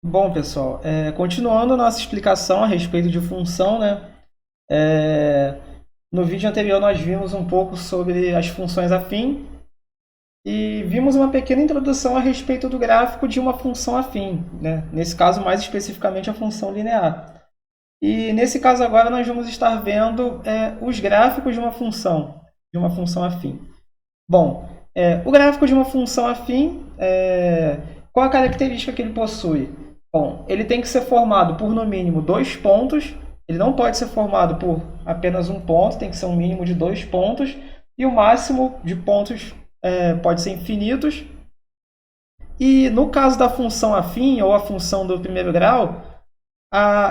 Bom, pessoal, continuando a nossa explicação a respeito de função, né? É, no vídeo anterior nós vimos um pouco sobre as funções afim e vimos uma pequena introdução a respeito do gráfico de uma função afim, né? Nesse caso, mais especificamente, a função linear. E nesse caso agora nós vamos estar vendo os gráficos de uma função afim. Bom, o gráfico de uma função afim, qual a característica que ele possui? Bom, ele tem que ser formado por no mínimo dois pontos, ele não pode ser formado por apenas um ponto, tem que ser um mínimo de dois pontos, e o máximo de pontos pode ser infinitos. E no caso da função afim, ou a função do primeiro grau,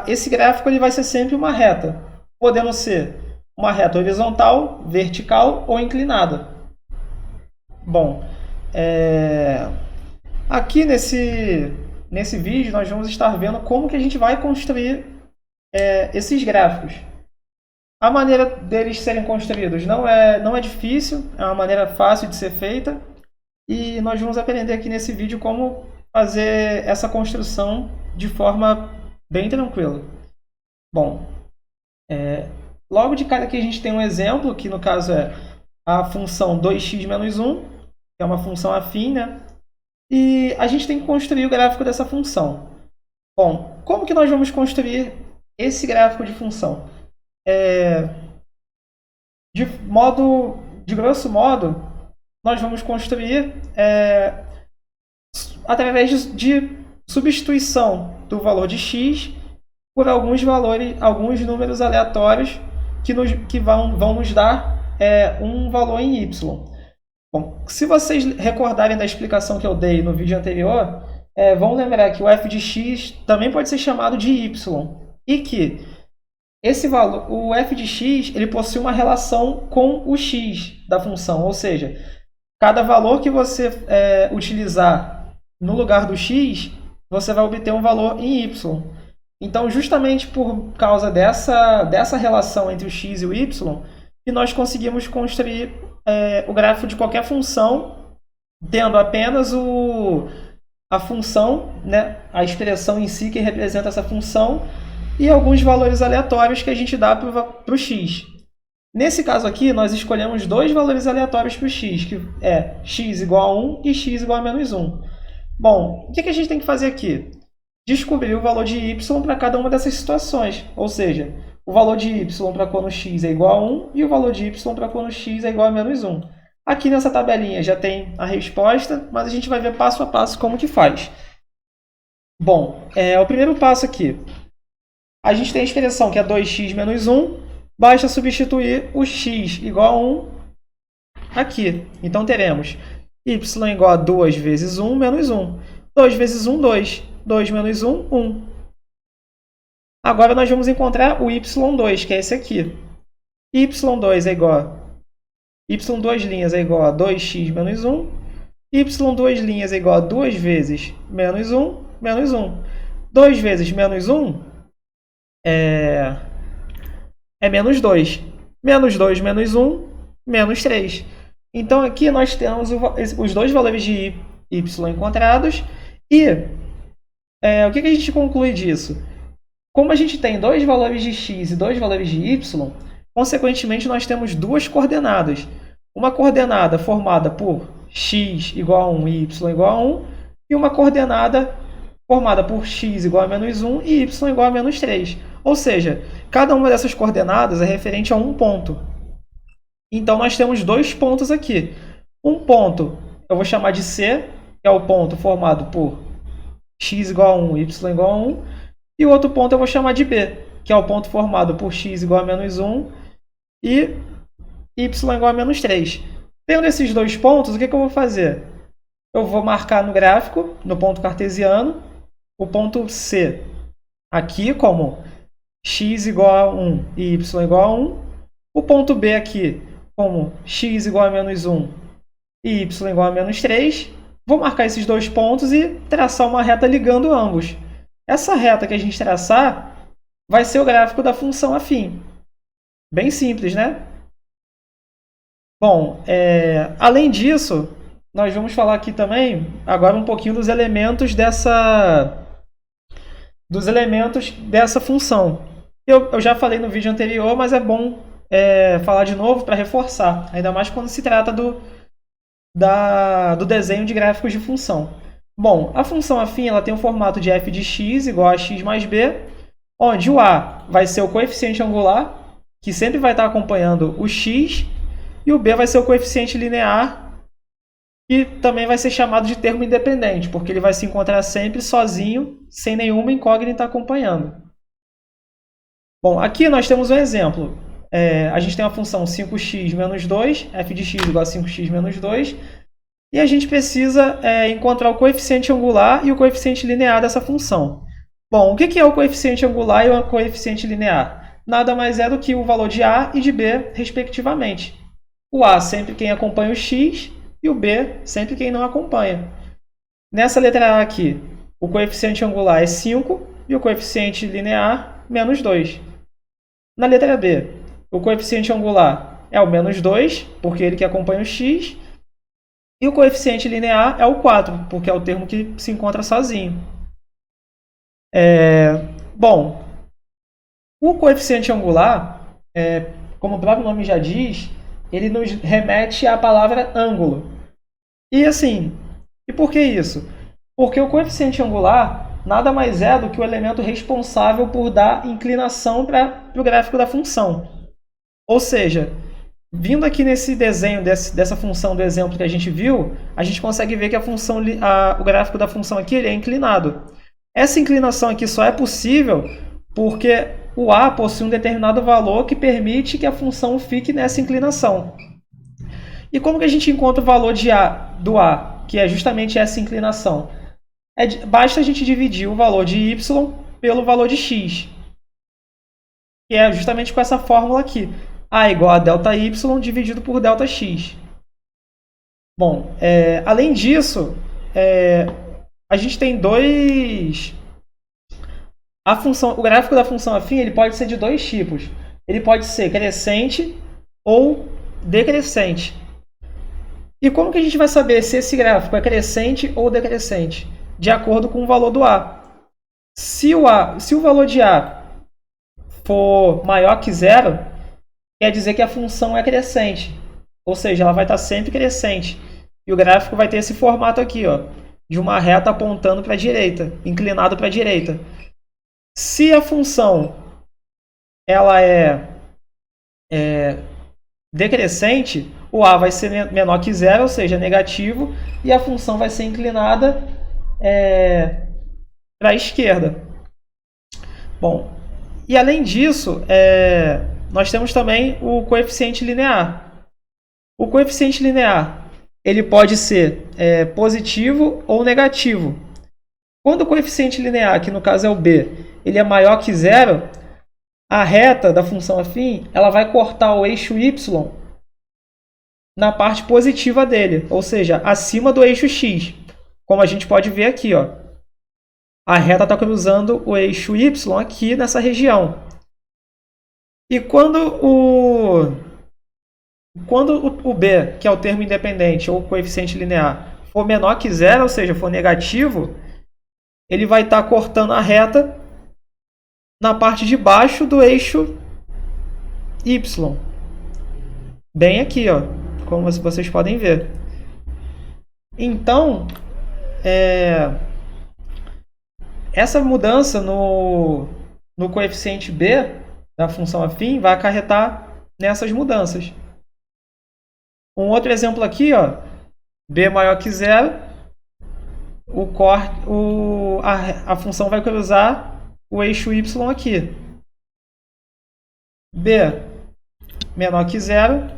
esse gráfico ele vai ser sempre uma reta, podendo ser uma reta horizontal, vertical ou inclinada. Bom, aqui nesse vídeo nós vamos estar vendo como que a gente vai construir esses gráficos. A maneira deles serem construídos não é difícil, é uma maneira fácil de ser feita. E nós vamos aprender aqui nesse vídeo como fazer essa construção de forma bem tranquila. Bom, logo de cara aqui a gente tem um exemplo, que no caso é a função 2x menos 1, que é uma função afim, né? E a gente tem que construir o gráfico dessa função. Bom, como que nós vamos construir esse gráfico de função? De grosso modo, nós vamos construir através de substituição do valor de x por alguns valores, alguns números aleatórios que vão nos dar um valor em y. Bom, se vocês recordarem da explicação que eu dei no vídeo anterior, vão lembrar que o f de x também pode ser chamado de y e que esse valor, o f de x, ele possui uma relação com o x da função, ou seja, cada valor que você utilizar no lugar do x, você vai obter um valor em y. Então, justamente por causa dessa relação entre o x e o y, que nós conseguimos construir o gráfico de qualquer função, tendo apenas a função, né, a expressão em si que representa essa função, e alguns valores aleatórios que a gente dá para o x. Nesse caso aqui, nós escolhemos dois valores aleatórios para o x, que é x igual a 1 e x igual a menos 1. Bom, o que a gente tem que fazer aqui? Descobrir o valor de y para cada uma dessas situações. Ou seja, o valor de y para quando x é igual a 1 e o valor de y para quando x é igual a menos 1. Aqui nessa tabelinha já tem a resposta, mas a gente vai ver passo a passo como que faz. Bom, o primeiro passo aqui. A gente tem a expressão que é 2x menos 1. Basta substituir o x igual a 1 aqui. Então teremos y igual a 2 vezes 1 menos 1. 2 vezes 1, 2. 2 menos 1, 1. Agora nós vamos encontrar o y2, que é esse aqui. y2 é igual a y2' é igual a 2x menos 1. y2' é igual a 2 vezes menos 1, menos 1. 2 vezes menos 1 é menos 2. Menos 2 menos 1, menos 3. Então aqui nós temos os dois valores de y encontrados. E o que a gente conclui disso? Como a gente tem dois valores de x e dois valores de y, consequentemente nós temos duas coordenadas. Uma coordenada formada por x igual a 1 e y igual a 1, e uma coordenada formada por x igual a menos 1 e y igual a menos 3. Ou seja, cada uma dessas coordenadas é referente a um ponto. Então, nós temos dois pontos aqui. Um ponto eu vou chamar de C, que é o ponto formado por x igual a 1 e y igual a 1. E o outro ponto eu vou chamar de B, que é o ponto formado por x igual a menos 1 e y igual a menos 3. Tendo esses dois pontos, o que eu vou fazer? Eu vou marcar no gráfico, no ponto cartesiano, o ponto C aqui como x igual a 1 e y igual a 1. O ponto B aqui como x igual a menos 1 e y igual a menos 3. Vou marcar esses dois pontos e traçar uma reta ligando ambos. Essa reta que a gente traçar vai ser o gráfico da função afim. Bem simples, né? Bom, além disso, nós vamos falar aqui também, agora um pouquinho dos elementos dos elementos dessa função. Eu já falei no vídeo anterior, mas é bom falar de novo para reforçar, ainda mais quando se trata do desenho de gráficos de função. Bom, a função afim ela tem o formato de f de x igual a x mais b, onde o a vai ser o coeficiente angular, que sempre vai estar acompanhando o x, e o b vai ser o coeficiente linear, que também vai ser chamado de termo independente, porque ele vai se encontrar sempre sozinho, sem nenhuma incógnita acompanhando. Bom, aqui nós temos um exemplo. A gente tem a função 5x menos 2, f de x igual a 5x menos 2, e a gente precisa encontrar o coeficiente angular e o coeficiente linear dessa função. Bom, o que é o coeficiente angular e o coeficiente linear? Nada mais é do que o valor de a e de b, respectivamente. O a sempre quem acompanha o x e o b sempre quem não acompanha. Nessa letra a aqui, o coeficiente angular é 5 e o coeficiente linear, menos 2. Na letra b, o coeficiente angular é o menos 2, porque ele que acompanha o x, e o coeficiente linear é o 4, porque é o termo que se encontra sozinho. Bom, o coeficiente angular, como o próprio nome já diz, ele nos remete à palavra ângulo. E assim, e por que isso? Porque o coeficiente angular nada mais é do que o elemento responsável por dar inclinação para o gráfico da função. Ou seja, vindo aqui nesse desenho dessa função do exemplo que a gente viu, a gente consegue ver que o gráfico da função aqui ele é inclinado. Essa inclinação aqui só é possível porque o a possui um determinado valor que permite que a função fique nessa inclinação. E como que a gente encontra o valor do a, que é justamente essa inclinação? Basta a gente dividir o valor de y pelo valor de x, que é justamente com essa fórmula aqui. A igual a ΔY dividido por ΔX. Bom, além disso, a gente tem o gráfico da função afim ele pode ser de dois tipos. Ele pode ser crescente ou decrescente. E como que a gente vai saber se esse gráfico é crescente ou decrescente? De acordo com o valor do a. Se o valor de a for maior que zero, quer dizer que a função é crescente. Ou seja, ela vai estar sempre crescente. E o gráfico vai ter esse formato aqui, ó, de uma reta apontando para a direita, inclinado para a direita. Se a função ela é decrescente, o a vai ser menor que zero, ou seja, negativo, e a função vai ser inclinada para a esquerda. Bom, e além disso, nós temos também o coeficiente linear. O coeficiente linear ele pode ser positivo ou negativo. Quando o coeficiente linear, que no caso é o b, ele é maior que zero, a reta da função afim ela vai cortar o eixo y na parte positiva dele, ou seja, acima do eixo x. Como a gente pode ver aqui, ó, a reta está cruzando o eixo y aqui nessa região. E quando o b, que é o termo independente, ou coeficiente linear, for menor que zero, ou seja, for negativo, ele vai estar cortando a reta na parte de baixo do eixo y. Bem aqui, ó, como vocês podem ver. Então, essa mudança no coeficiente b da função afim vai acarretar nessas mudanças. Um outro exemplo aqui, ó, b maior que zero, a função vai cruzar o eixo y aqui. b menor que zero,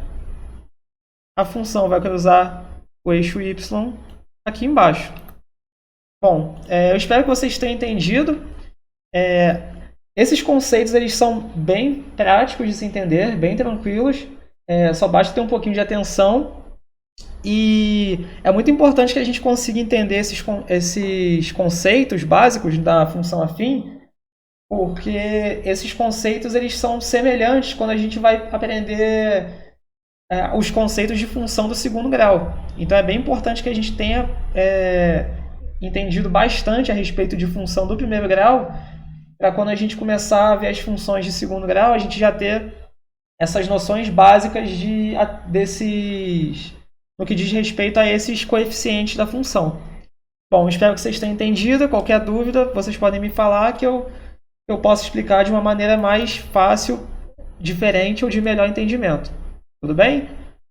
a função vai cruzar o eixo y aqui embaixo. Bom, eu espero que vocês tenham entendido. Esses conceitos eles são bem práticos de se entender, bem tranquilos. Só basta ter um pouquinho de atenção. E é muito importante que a gente consiga entender esses conceitos básicos da função afim, porque esses conceitos eles são semelhantes quando a gente vai aprender os conceitos de função do segundo grau. Então é bem importante que a gente tenha entendido bastante a respeito de função do primeiro grau, para quando a gente começar a ver as funções de segundo grau, a gente já ter essas noções básicas no que diz respeito a esses coeficientes da função. Bom, espero que vocês tenham entendido. Qualquer dúvida, vocês podem me falar que eu posso explicar de uma maneira mais fácil, diferente ou de melhor entendimento. Tudo bem?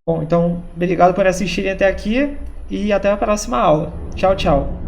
Bom, então, obrigado por assistirem até aqui e até a próxima aula. Tchau, tchau.